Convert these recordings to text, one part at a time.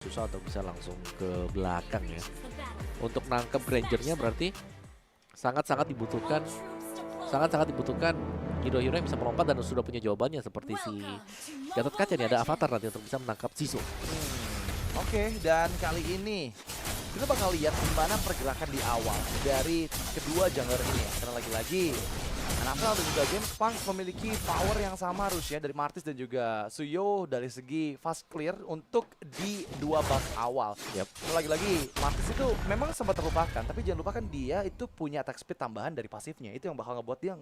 susah untuk bisa langsung ke belakang ya. Untuk nangkep Grangernya berarti sangat-sangat dibutuhkan hero-hero yang bisa melompat dan sudah punya jawabannya seperti si Gatot Kaca nih, ada avatar nanti untuk bisa menangkap Zizo. Oke, dan kali ini kita bakal lihat gimana pergerakan di awal dari kedua jungler ini ya. Karena lagi-lagi Anafel dan juga James Punks memiliki power yang sama harusnya dari Martis dan juga Suyo dari segi fast clear untuk di dua buff awal. Lagi-lagi Martis itu memang sempat terlupakan, tapi jangan lupakan dia itu punya attack speed tambahan dari pasifnya. Itu yang bakal ngebuat dia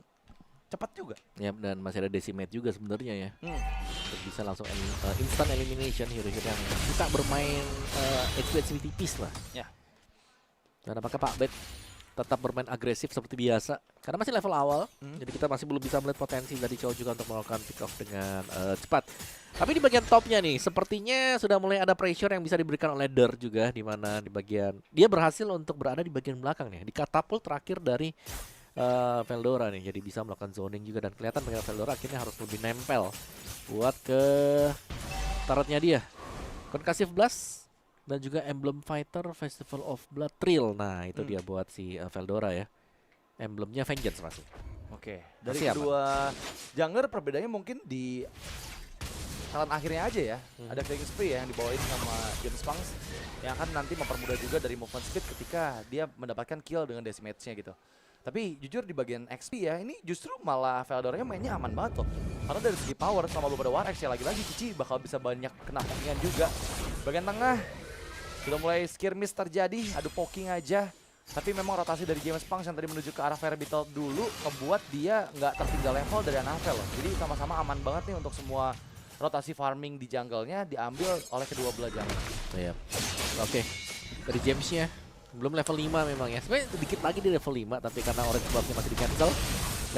cepat juga. Dan masih ada Decimate juga sebenarnya ya. Untuk bisa langsung instant elimination hero-hero yang suka bermain HP tipis lah. Ya. Dan apakah Pak Bet tetap bermain agresif seperti biasa? Karena masih level awal, jadi kita masih belum bisa melihat potensi dari Chow juga untuk melakukan pick off dengan cepat. Tapi di bagian topnya nih, sepertinya sudah mulai ada pressure yang bisa diberikan oleh Der juga, di mana di bagian dia berhasil untuk berada di bagian belakang nih, di katapult terakhir dari Veldora nih, jadi bisa melakukan zoning juga dan kelihatan bahwa Veldora akhirnya harus lebih nempel buat ke turretnya dia. Concussive Blast dan juga Emblem Fighter Festival of Blood Thrill. Nah itu dia buat si Veldora ya, emblemnya Vengeance masih. Oke, dari kedua jungler perbedaannya mungkin di talent akhirnya aja ya. Ada Killing Spree ya yang dibawain sama James Punks yang akan nanti mempermudah juga dari movement speed ketika dia mendapatkan kill dengan Decimate-nya gitu. Tapi jujur di bagian XP ya, ini justru malah Veldoranya mainnya aman banget loh. Karena dari segi power selama belum ada War X ya, lagi-lagi Cici bakal bisa banyak kena pokingan juga. Bagian tengah sudah mulai skirmish terjadi, adu poking aja. Tapi memang rotasi dari James Punks yang tadi menuju ke arah Fairy Beetle dulu ngebuat dia nggak tertinggal level dari Anafel loh. Jadi sama-sama aman banget nih untuk semua rotasi farming di jungle-nya diambil oleh kedua belah jungle. Oke, dari James-nya belum level 5 memang ya. Sebenarnya sedikit lagi di level 5, tapi karena orange buff-nya masih di cancel.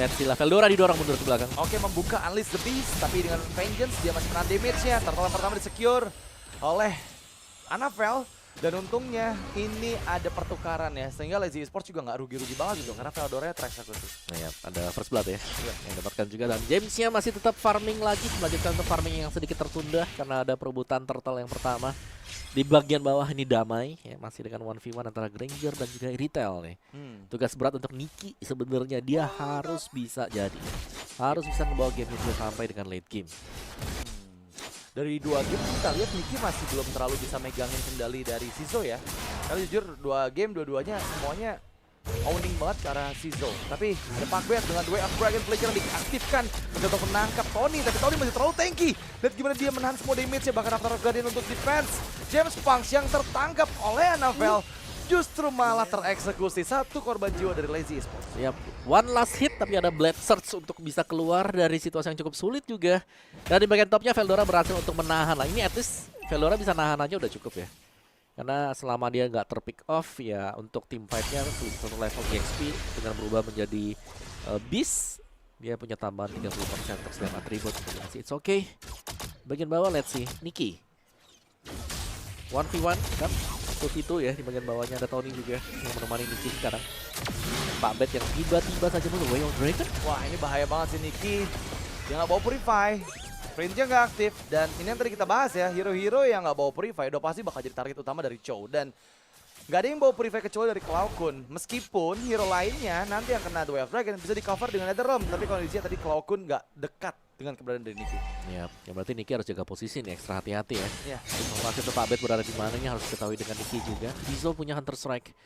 Lihat si Veldora didorong mundur ke belakang. Oke, membuka Unleash the Beast, tapi dengan Vengeance dia masih menahan damage-nya. Turtle yang pertama di-secure oleh Anafel. Dan untungnya ini ada pertukaran ya, sehingga Lazy Esports juga nggak rugi-rugi banget gitu, karena Veldora tereksekusi. Ada first blood ya, yang dapatkan juga. Dan James-nya masih tetap farming lagi, melanjutkan untuk farming yang sedikit tertunda karena ada perebutan turtle yang pertama. Di bagian bawah ini damai ya, masih dengan 1v1 antara Granger dan juga Retail nih. Tugas berat untuk Niki sebenarnya, dia harus bisa membawa game ini sampai dengan late game. Dari dua game kita lihat Niki masih belum terlalu bisa megangin kendali dari Zizo ya. Karena jujur dua game dua-duanya semuanya owning banget ke arah Zizo. Tapi ada Pakbet dengan Way of Dragon Flicker yang diaktifkan untuk menangkap Tony. Tapi Tony masih terlalu tanky. Lihat gimana dia menahan semua damage-nya, bahkan Avatar Guardian untuk defense. James Punks yang tertangkap oleh Anafel justru malah tereksekusi. Satu korban jiwa dari Lazy Esports. One last hit, tapi ada Blade Search untuk bisa keluar dari situasi yang cukup sulit juga. Dan di bagian topnya Veldora berhasil untuk menahan lah. Ini at least Veldora bisa nahan aja udah cukup ya. Karena selama dia nggak terpick off ya, untuk team fight-nya satu level XP dengan berubah menjadi Beast, dia punya tambahan 30% untuk setiap atribut. It's okay. Bagian bawah let's see Niki 1v1 kan, itu ya. Di bagian bawahnya ada Tony juga yang menemani Niki sekarang. Pak Bet yang tiba-tiba saja menurut Way of Dragon. Wah, ini bahaya banget sih Niki. Dia nggak bawa Purify, range-nya nggak aktif. Dan ini yang tadi kita bahas ya, hero-hero yang nggak bawa Purify udah pasti bakal jadi target utama dari Chow. Dan nggak ada yang bawa Purify kecuali dari Cloud Kun. Meskipun hero lainnya nanti yang kena Way of Dragon bisa di cover dengan Netherrealm. Tapi kondisinya tadi Cloud Kun nggak dekat dengan keberadaan dari Niki. Ya berarti Niki harus jaga posisi nih, ekstra hati-hati ya. Ya. Informasi untuk Pak Bet berada di mana harus diketahui dengan Niki juga. Zizo punya Hunter Strike.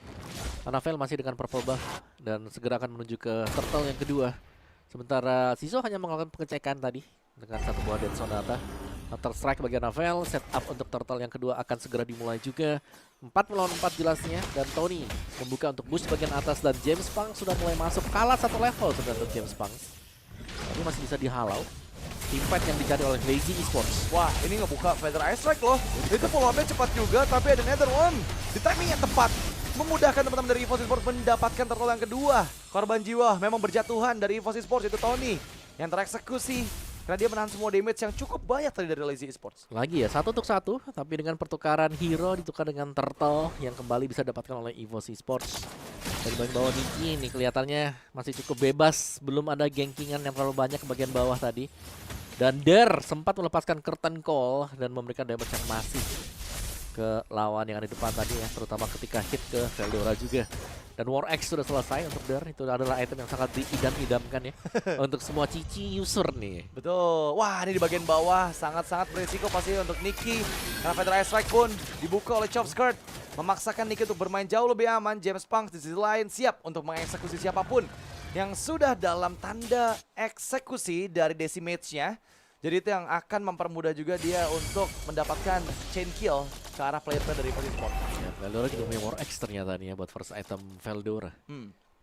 Anafel masih dengan purple buff dan segera akan menuju ke turtle yang kedua. Sementara Zizo hanya melakukan pengecekan tadi dengan satu buah Death Sonata. Hunter Strike bagi Anafel, setup untuk turtle yang kedua akan segera dimulai juga. 4 melawan 4 jelasnya, dan Tony membuka untuk boost bagian atas, dan James Punks sudah mulai masuk, kalah satu level sebenarnya untuk James Punks. Tapi masih bisa dihalau. Teamfight yang dicari oleh Lazy Esports. Wah, ini ngebuka Feather Ice Strike loh. Itu follow-up-nya cepat juga, tapi ada Netherrealm di timing yang tepat. Memudahkan teman-teman dari EVOS Esports mendapatkan turtle yang kedua. Korban jiwa memang berjatuhan dari EVOS Esports, itu Tony yang tereksekusi. Karena dia menahan semua damage yang cukup banyak tadi dari Lazy Esports. Lagi ya, 1 untuk 1, tapi dengan pertukaran hero ditukar dengan turtle yang kembali bisa didapatkan oleh EVOS Esports. Dari bagian bawah Niki ini kelihatannya masih cukup bebas, belum ada gengkingan yang terlalu banyak ke bagian bawah tadi. Dan Der sempat melepaskan curtain call dan memberikan damage yang masif ke lawan yang ada di depan tadi ya, terutama ketika hit ke Veldora juga. Dan War X sudah selesai untuk Der, itu adalah item yang sangat diidam-idamkan ya untuk semua cici user nih. Betul. Wah, ini di bagian bawah sangat-sangat berisiko pasti untuk Nicky. Karena Federal Strike pun dibuka oleh Chop Skirt, memaksakan Nicky untuk bermain jauh lebih aman. James Punks di sisi lain siap untuk mengeksekusi siapapun yang sudah dalam tanda eksekusi dari Decimates-nya. Jadi itu yang akan mempermudah juga dia untuk mendapatkan chain kill ke arah player-player dari Esports Esports. Ya, Veldora juga punya War X ternyata nih ya buat first item Veldora.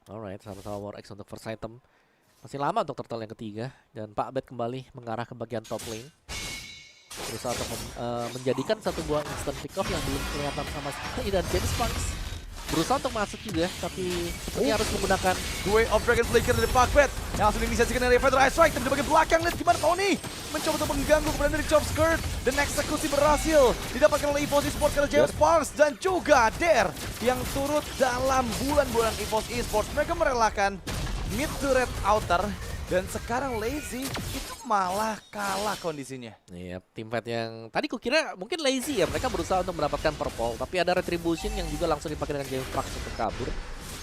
Alright, sama-sama War X untuk first item. Masih lama untuk turtle yang ketiga. Dan Pak Bet kembali mengarah ke bagian top lane. Berusaha untuk menjadikan satu buah instant pick off yang belum kelihatan sama sekali. Dan James Punks berusaha untuk masuk juga, tapi sepertinya harus menggunakan Way of Dragon Flicker dari Pakbet yang langsung diinisiasikan dari Federal Strike. Tapi di bagian belakang, lihat gimana Tony mencoba untuk mengganggu keberadaan dari Chop Skirt. Dan eksekusi berhasil didapatkan oleh EVOS Esports karena James Punks dan juga Der yang turut dalam bulan-bulan EVOS Esports. Mereka merelakan mid to red outer. Dan sekarang Lazy itu malah kalah kondisinya. Iya, tim fight yang tadi kukira mungkin Lazy ya, mereka berusaha untuk mendapatkan purple, tapi ada retribution yang juga langsung dipakai dengan James Punks untuk kabur.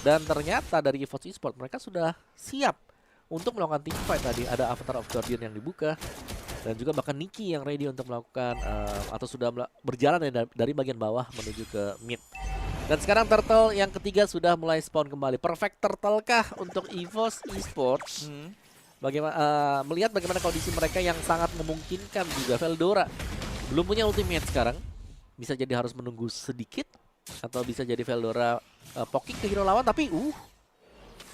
Dan ternyata dari EVOS Esports mereka sudah siap untuk melakukan team fight tadi. Ada Avatar of Guardian yang dibuka dan juga bahkan Nicky yang ready untuk melakukan atau sudah berjalan dari bagian bawah menuju ke mid. Dan sekarang turtle yang ketiga sudah mulai spawn kembali. Perfect turtle kah untuk EVOS Esports? Bagaimana melihat bagaimana kondisi mereka yang sangat memungkinkan juga. Veldora belum punya ultimate sekarang, bisa jadi harus menunggu sedikit atau bisa jadi Veldora poking ke hero lawan, tapi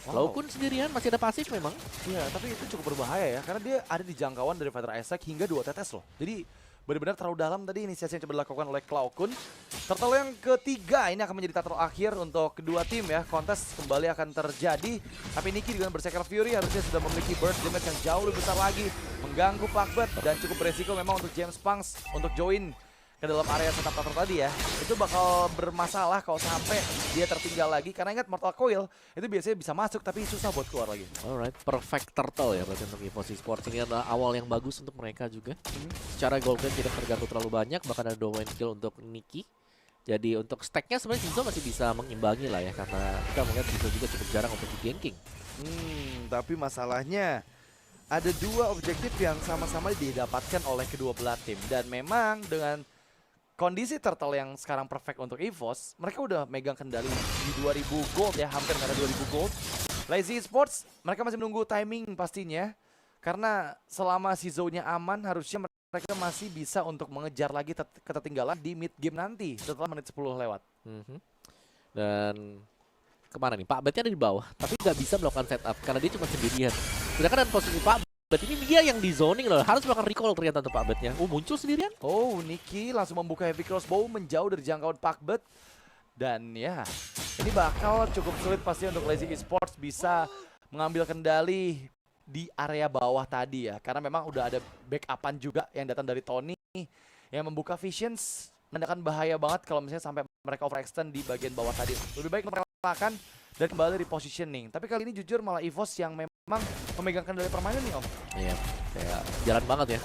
walaupun sendirian masih ada pasif memang. Iya, tapi itu cukup berbahaya ya, karena dia ada di jangkauan dari Fighter Isaac hingga 2 tetes loh. Jadi benar-benar terlalu dalam tadi inisiasi yang coba dilakukan oleh Klaukun. Turtle yang ketiga ini akan menjadi turtle akhir untuk kedua tim ya. Kontes kembali akan terjadi. Tapi Nicky dengan Berserker Fury harusnya sudah memiliki burst damage yang jauh lebih besar lagi. Mengganggu Pakbet dan cukup beresiko memang untuk James Punks untuk join ke dalam area setup turtle tadi ya. Itu bakal bermasalah kalau sampai dia tertinggal lagi. Karena ingat Mortal Coil itu biasanya bisa masuk tapi susah buat keluar lagi. Alright, perfect turtle ya berarti untuk EVOS Esports. Ini adalah awal yang bagus untuk mereka juga. Secara gold game tidak terganggu terlalu banyak, bahkan ada 2 win kill untuk Nicky. Jadi untuk stacknya sebenarnya Jinzo masih bisa mengimbangi lah ya, karena kita melihat Jinzo juga cukup jarang untuk di ganking. Tapi masalahnya ada 2 objektif yang sama-sama didapatkan oleh kedua belah tim. Dan memang dengan kondisi turtle yang sekarang perfect untuk EVOS, mereka udah megang kendali di 2000 gold ya, hampir nggak ada 2000 gold. Lazy Esports, mereka masih menunggu timing pastinya. Karena selama si zone-nya aman, harusnya mereka masih bisa untuk mengejar lagi ketertinggalan di mid game nanti setelah menit 10 lewat. Dan kemana nih? Pak Betnya ada di bawah, tapi nggak bisa melakukan setup karena dia cuma sendirian. Sedangkan dan posisi Pak Bet ini dia yang di zoning loh, harus melakukan recall ternyata untuk Pak Betnya. Muncul sendirian. Nicky langsung membuka heavy crossbow menjauh dari jangkauan Pakbet. Dan ya, ini bakal cukup sulit pasti untuk Lazy Esports bisa mengambil kendali di area bawah tadi ya. Karena memang udah ada backupan juga yang datang dari Tony yang membuka visions. Menandakan bahaya banget kalau misalnya sampai mereka overextend di bagian bawah tadi. Lebih baik merelakan dan kembali repositioning. Tapi kali ini jujur malah EVOS yang memang memegang kendali permainan nih Om. Iya, kayak jalan banget ya.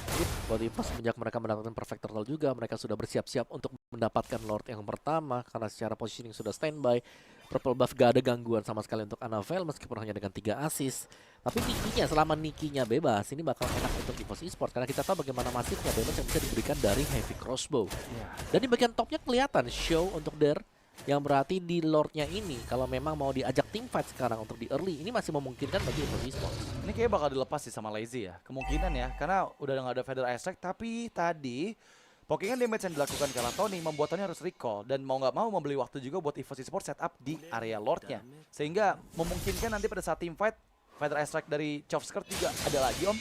Buat EVOS semenjak mereka mendapatkan perfect turtle juga, mereka sudah bersiap-siap untuk mendapatkan Lord yang pertama karena secara positioning sudah standby. Purple buff gak ada gangguan sama sekali untuk Anavel meskipun hanya dengan 3 assist. Tapi Nicky-nya, selama Nicky-nya bebas, ini bakal enak untuk EVOS Esports karena kita tahu bagaimana masifnya damage yang bisa diberikan dari heavy crossbow. Dan di bagian topnya kelihatan show untuk Der, yang berarti di Lord-nya ini kalau memang mau diajak team fight sekarang untuk di early, ini masih memungkinkan bagi EVOS Esports. Ini kayaknya bakal dilepas sih sama Lazy ya, kemungkinan ya, karena udah nggak ada Feather Isaac. Tapi tadi pokingan damage yang dilakukan ke Tony membuat Tony harus recall dan mau nggak mau membeli waktu juga buat EVOS Esports setup di area Lord-nya, sehingga memungkinkan nanti pada saat team fight Feather Strike dari Chop Skirt juga ada lagi Om.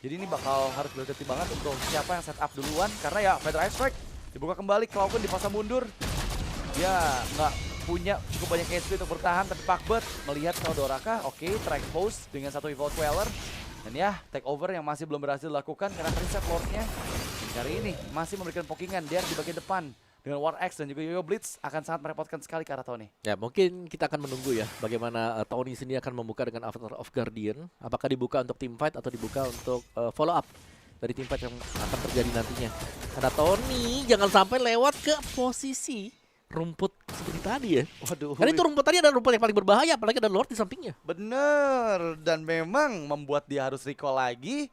Jadi ini bakal harus berhati-hati banget untuk siapa yang setup duluan, karena ya Feather Strike dibuka kembali, Klaukun dipasang mundur. Dia nggak punya cukup banyak HP untuk bertahan, tapi Pakbet melihat Veldora kah? Oke, terekspos dengan satu Evolve Queller. Dan ya, take over yang masih belum berhasil dilakukan karena reset Lord-nya. Dan kali ini masih memberikan pokingan dia di bagian depan. Dengan War X dan juga Yoyo Blitz akan sangat merepotkan sekali ke arah Tony. Ya, mungkin kita akan menunggu ya bagaimana Tony sendiri akan membuka dengan Avatar of Guardian. Apakah dibuka untuk team fight atau dibuka untuk follow up dari team fight yang akan terjadi nantinya. Ada Tony, jangan sampai lewat ke posisi rumput seperti tadi ya. Waduh. Karena itu rumput tadi adalah rumput yang paling berbahaya, apalagi ada Lord di sampingnya. Bener, dan memang membuat dia harus recall lagi.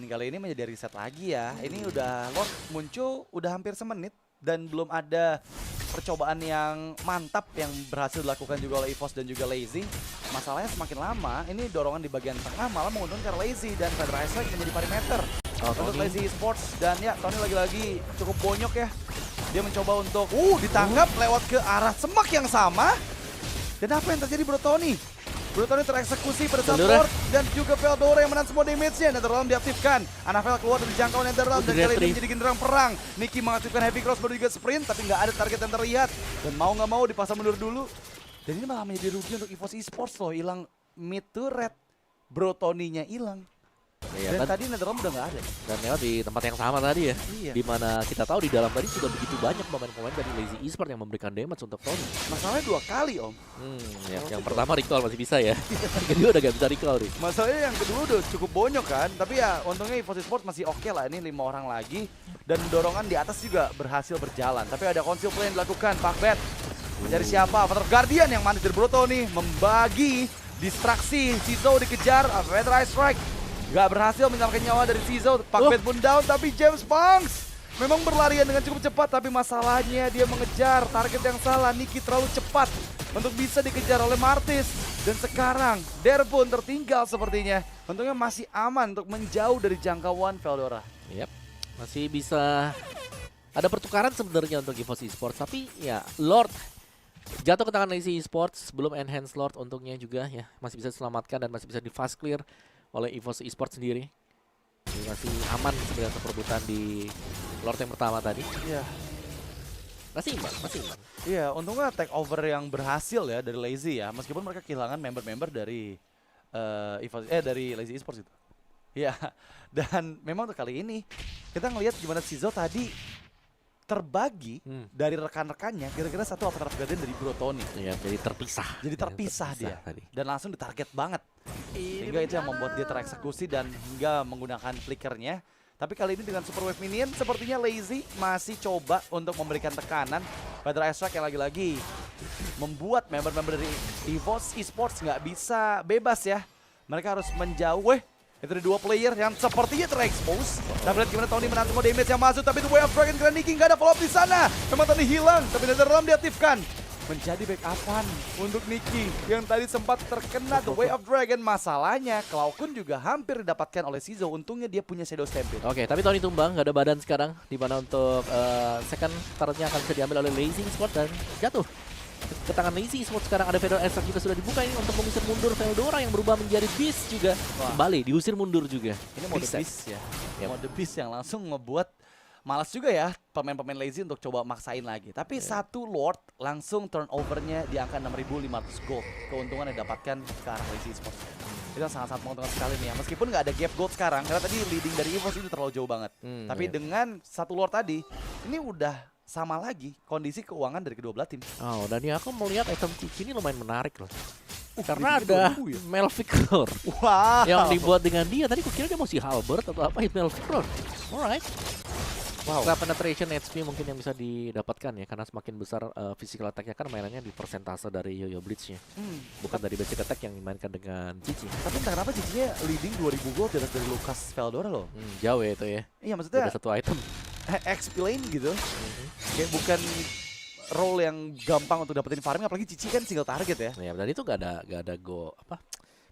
Ini kali ini menjadi reset lagi ya. Ini udah Lord muncul udah hampir semenit dan belum ada percobaan yang mantap yang berhasil dilakukan juga oleh EVOS dan juga Lazy. Masalahnya semakin lama, ini dorongan di bagian tengah malah menguntungkan Lazy dan Feather Ice Strike menjadi perimeter untuk Lazy Esports. Dan ya, Tony lagi-lagi cukup bonyok ya. Dia mencoba untuk ditangkap lewat ke arah semak yang sama. Dan apa yang terjadi Bro Tony? Bro Tony tereksekusi pada saat Veldora. Lord dan juga Veldora yang menahan semua damage-nya. Netherrealm diaktifkan. Anafel keluar dari jangkauan Netherrealm dan kali ini menjadi genderang perang. Nicky mengaktifkan Heavy Cross baru juga sprint tapi nggak ada target yang terlihat. Dan mau nggak mau dipasang mundur dulu. Dan ini malah menjadi rugi untuk EVOS Esports loh. Hilang mid to red. Bro Tony-nya hilang. Iya, Dan tadi Netherrealm udah nggak ada. dan lewat di tempat yang sama tadi ya. Iya. Dimana kita tahu di dalam tadi sudah begitu banyak pemain-pemain dari Lazy Esports yang memberikan damage untuk Tony. Masalahnya 2 kali om. Yang pertama recall masih bisa ya. Yang kedua udah gak bisa recall nih. Masalahnya yang kedua udah cukup bonyok kan. Tapi ya untungnya EVOS Esports masih oke lah. Ini 5 orang lagi. Dan dorongan di atas juga berhasil berjalan. Tapi ada conceal play yang dilakukan. Pakbet mencari siapa? Avatar Guardian yang manis dari Broto nih. Membagi distraksi. Cizo dikejar. Feather Ice Strike gak berhasil menyelamatkan nyawa dari Cizo. Pakbet pun down. Tapi James Punks memang berlarian dengan cukup cepat. Tapi masalahnya dia mengejar target yang salah. Nicky terlalu cepat untuk bisa dikejar oleh Martis. Dan sekarang Der pun tertinggal sepertinya. Untungnya masih aman untuk menjauh dari jangkauan Veldora. Yap. Masih bisa ada pertukaran sebenarnya untuk EVOS Esports, tapi ya Lord jatuh ke tangan Lazy Esports, belum enhance Lord untungnya juga ya, masih bisa diselamatkan dan masih bisa di fast clear oleh EVOS Esports sendiri. Jadi masih aman sebenarnya perebutan di Lord yang pertama tadi. Iya. Masih imbang, masih imbang. Iya, untungnya take over yang berhasil ya dari Lazy ya, meskipun mereka kehilangan member-member dari dari Lazy Esports itu. Ya, dan memang untuk kali ini kita ngelihat gimana Cizo tadi terbagi dari rekan-rekannya kira-kira satu Avatar Guardian dari Bro Tony. Iya, jadi terpisah. Jadi terpisah dia tadi. dan langsung ditarget banget. Sehingga itu yang membuat dia tereksekusi dan hingga menggunakan flickernya. Tapi kali ini dengan Super Wave Minion sepertinya Lazy masih coba untuk memberikan tekanan pada Ice Strike yang lagi-lagi membuat member-member dari EVOS Esports nggak bisa bebas ya. Mereka harus menjauh. Itu ada 2 player yang sepertinya terekspos. Tapi lihat gimana Tony menahan semua damage yang masuk. Tapi itu Way of Dragon keren Nicky nggak ada follow up di sana. Memang Tony hilang. Tapi Netherrealm diaktifkan. Menjadi backupan untuk Nicky yang tadi sempat terkena The Way of Dragon. Masalahnya Cloud Kun juga hampir didapatkan oleh Cizo. Untungnya dia punya Shadow Stampede. Oke, tapi Tony tumbang, nggak ada badan sekarang. Di mana untuk second turretnya akan bisa diambil oleh Lazy Esports dan jatuh ke tangan Lazy Esports. Sekarang ada Feather Ice Strike juga sudah dibuka ini untuk mengusir mundur Veldora yang berubah menjadi Beast juga. Kembali diusir mundur juga. Ini mode Beast ya. Mode Beast yang langsung ngebuat malas juga ya pemain-pemain Lazy untuk coba maksain lagi. Tapi satu Lord langsung turnovernya di angka 6.500 gold. Keuntungan yang didapatkan ke arah Lazy Esports. Itu sangat-sangat menguntungkan sekali nih ya. Meskipun nggak ada gap gold sekarang, karena tadi leading dari EVOS itu terlalu jauh banget. Tapi dengan satu Lord tadi, ini udah sama lagi kondisi keuangan dari kedua belah tim. Oh, dan ya aku melihat item Cici ini lumayan menarik loh. Karena ada Melvictor Wow. yang dibuat dengan dia. Tadi kukira dia mau si Halberd atau apa, Melvictor. Alright. Wow. Setelah penetration HP mungkin yang bisa didapatkan ya, karena semakin besar physical attack-nya kan mainannya di persentase dari Yo-Yo Blitz-nya. Bukan dari basic attack yang dimainkan dengan Cici. Tapi entah kenapa Cici-nya leading 2000 gold di atas dari Lucas Veldora loh. Jauh ya itu ya. Iya maksudnya Udah satu item. explain gitu. Kayak bukan role yang gampang untuk dapetin farming, apalagi Cici kan single target ya. Ya, dan itu gak ada go apa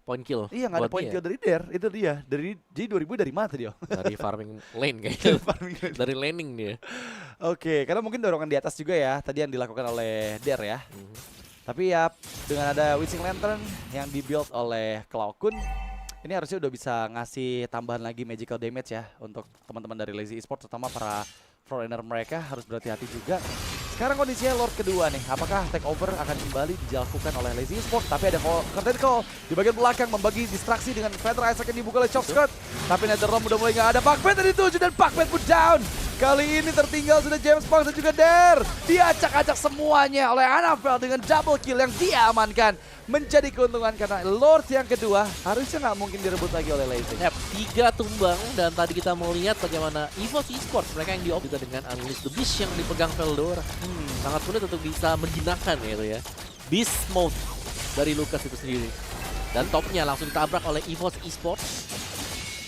point kill. Iya nggak ada buat point dia. kill dari Der, itu dia. Jadi 2000 dari mana tadi, Om? Dari farming lane kayaknya. Farming. Dari laning dia. Oke, karena mungkin dorongan di atas juga ya, tadi yang dilakukan oleh Der ya. Tapi ya dengan ada Wishing Lantern yang dibuild oleh Cloud Kun, ini harusnya udah bisa ngasih tambahan lagi magical damage ya untuk teman-teman dari Lazy Esports, terutama para frontrunner mereka harus berhati-hati juga. Sekarang kondisinya Lord kedua nih, apakah takeover akan kembali dilakukan oleh Lazy Esports? Tapi ada curtain call di bagian belakang membagi distraksi dengan Feather Ice Strike yang dibuka oleh Chop Skirt. Tapi Netherrealm udah mulai nggak ada. Pakbet tadi 7 dan Pakbet pun down. Kali ini tertinggal sudah James Punks dan juga Der. Diacak-acak semuanya oleh Anafel dengan double kill yang dia amankan. Menjadi keuntungan karena Lord yang kedua harusnya nggak mungkin direbut lagi oleh Lazy. Yap, 3 tumbang dan tadi kita mau lihat bagaimana EVOS Esports mereka yang di-off juga dengan Unleash the Beast yang dipegang Veldora. Sangat sulit untuk bisa menjinakkan gitu ya. Beast mode dari Lucas itu sendiri. Dan topnya langsung ditabrak oleh EVOS Esports.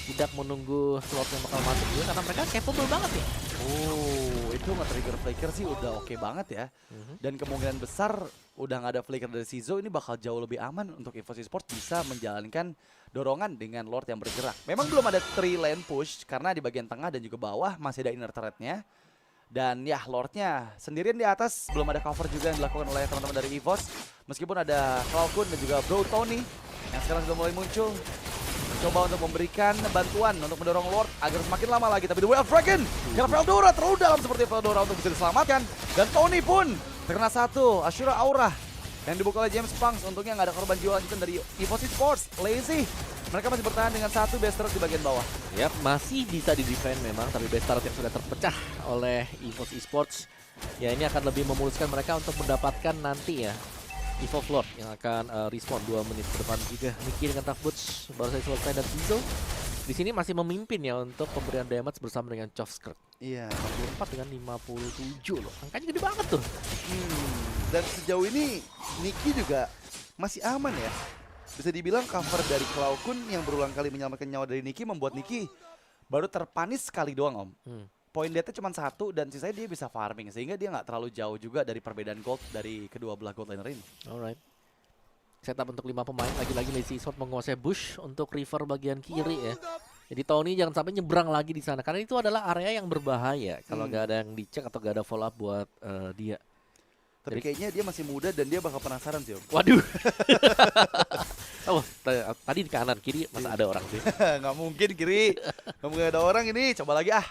Tidak menunggu slot yang bakal masuk juga karena mereka capable banget ya. Oh, itu nge-trigger flicker sih udah oke banget ya. Dan kemungkinan besar udah nggak ada flicker dari Sizo, ini bakal jauh lebih aman untuk EVOS Esports bisa menjalankan dorongan dengan Lord yang bergerak. Memang belum ada 3 lane push karena di bagian tengah dan juga bawah masih ada inner turret-nya. Dan ya Lordnya sendirian di atas, belum ada cover juga yang dilakukan oleh teman-teman dari EVOS. Meskipun ada Falcon dan juga Bro Tony yang sekarang sudah mulai muncul. Mencoba untuk memberikan bantuan untuk mendorong Lord agar semakin lama lagi. Tapi The Way of Dragon, karena Veldora terlalu dalam seperti Veldora untuk bisa diselamatkan. Dan Tony pun terkena satu, Ashura Aura yang dibuka oleh James Punks. Untungnya nggak ada korban jiwa lanjutan dari EVOS Esports. Lazy, mereka masih bertahan dengan satu base turret di bagian bawah. Yap, masih bisa di-defend memang, tapi base turret yang sudah terpecah oleh EVOS Esports. Ya ini akan lebih memuluskan mereka untuk mendapatkan nanti ya Evolve Lord yang akan respawn 2 menit ke depan juga. Niki dengan Tough Boots baru saja selesai dan Sizo di sini masih memimpin ya untuk pemberian damage bersama dengan Chofskirk. Iya. 44 dengan 57 loh. Angkanya gede banget tuh. Dan sejauh ini Niki juga masih aman ya. Bisa dibilang cover dari Cloud yang berulang kali menyelamatkan nyawa dari Niki membuat Niki baru terpanis sekali doang, Om. Poin dia-nya cuma 1 dan sisanya dia bisa farming sehingga dia nggak terlalu jauh juga dari perbedaan gold dari kedua belah gold laner ini. Alright. Setup untuk 5 pemain, lagi-lagi Lazy Esports menguasai bush untuk river bagian kiri ya. Jadi Tony jangan sampai nyebrang lagi di sana karena itu adalah area yang berbahaya kalau nggak ada yang dicek atau nggak ada follow up buat dia. Tapi kayaknya dia masih muda dan dia bakal penasaran sih, Om. Waduh. Oh, tadi di kanan, kiri masa ada orang sih. Nggak mungkin kiri, nggak mungkin ada orang ini. Coba lagi ah.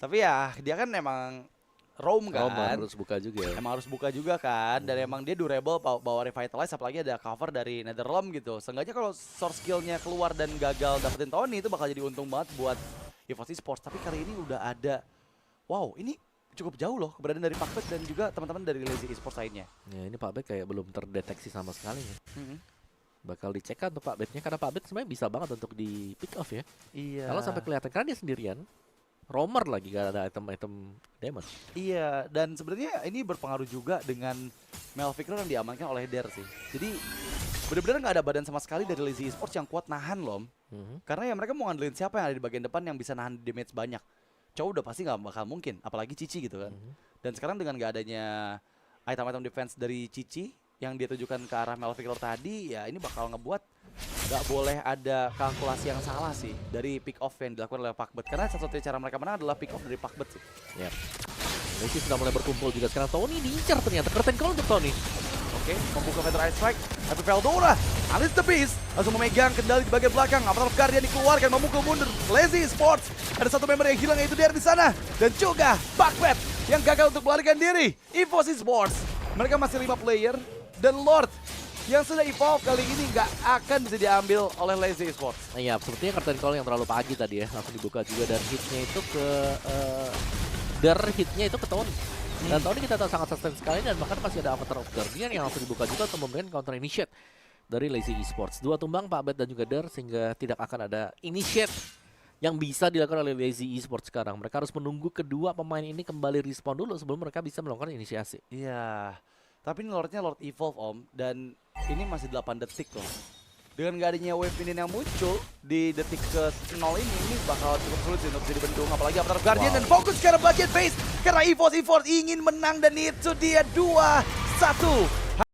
Tapi ya dia kan emang roam kan. Harus buka juga ya. Emang harus buka juga kan. Dan emang dia durable bawa revitalize apalagi ada cover dari Netherrealm gitu. Seenggaknya kalau source skillnya keluar dan gagal dapetin Tony itu bakal jadi untung banget buat EVOS Esports. Tapi kali ini udah ada. Wow, ini cukup jauh loh keberadaan dari Pakbet dan juga teman-teman dari Lazy Esports lainnya. Ya ini Pakbet kayak belum terdeteksi sama sekali ya. Bakal dicek kan untuk Pakbetnya karena Pakbet sebenarnya bisa banget untuk di pick off ya. Iya. Kalau sampai kelihatan karena dia sendirian. Roamer lagi gak ada item-item damage. Iya, dan sebenarnya ini berpengaruh juga dengan Melvikro yang diamankan oleh Der sih. Jadi benar-benar nggak ada badan sama sekali dari Lazy Esports yang kuat nahan loh. Karena ya mereka mau ngandelin siapa yang ada di bagian depan yang bisa nahan damage banyak. Cowok udah pasti nggak bakal mungkin, apalagi Cici gitu kan. Dan sekarang dengan nggak adanya item-item defense dari Cici yang dia tujukan ke arah Melvikro tadi, ya ini bakal ngebuat nggak boleh ada kalkulasi yang salah sih dari pick off yang dilakukan oleh Pakbet. Karena satu-satunya cara mereka menang adalah pick off dari Pakbet sih. Ya. Messi sudah mulai berkumpul juga sekarang. Tony diincar ternyata. Curtain call untuk Tony. Oke, membuka Feather Ice Strike. Tapi Veldora, Unleash the Beast langsung memegang kendali di bagian belakang. Avatar of Guardian dikeluarkan, memukul mundur Lazy Esports. Ada satu member yang hilang yaitu dia di sana. Dan juga Pakbet yang gagal untuk melarikan diri. EVOS Esports, mereka masih 5 player. Dan Lord yang sudah evolve kali ini nggak akan bisa diambil oleh Lazy Esports. Iya, sepertinya curtain call yang terlalu pagi tadi ya. Langsung dibuka juga dan hitnya itu ke hitnya itu ke Tony. Dan Tony kita tahu sangat sustain sekali dan bahkan masih ada Avatar of Guardian yang langsung dibuka juga untuk memberikan counter initiate dari Lazy Esports. 2 tumbang Pakbet dan juga Der sehingga tidak akan ada initiate yang bisa dilakukan oleh Lazy Esports sekarang. Mereka harus menunggu kedua pemain ini kembali respawn dulu sebelum mereka bisa melakukan inisiasi. Iya. Tapi ini Lordnya Lord Evolve Om. Dan ini masih 8 detik loh. Dengan gak adanya wave ini yang muncul di detik ke 0 ini bakal cukup sulit sih untuk jadi bendung. Apalagi Avatar Guardian dan fokus ke arah bagian base. Karena EVOS ingin menang dan itu dia 2-1.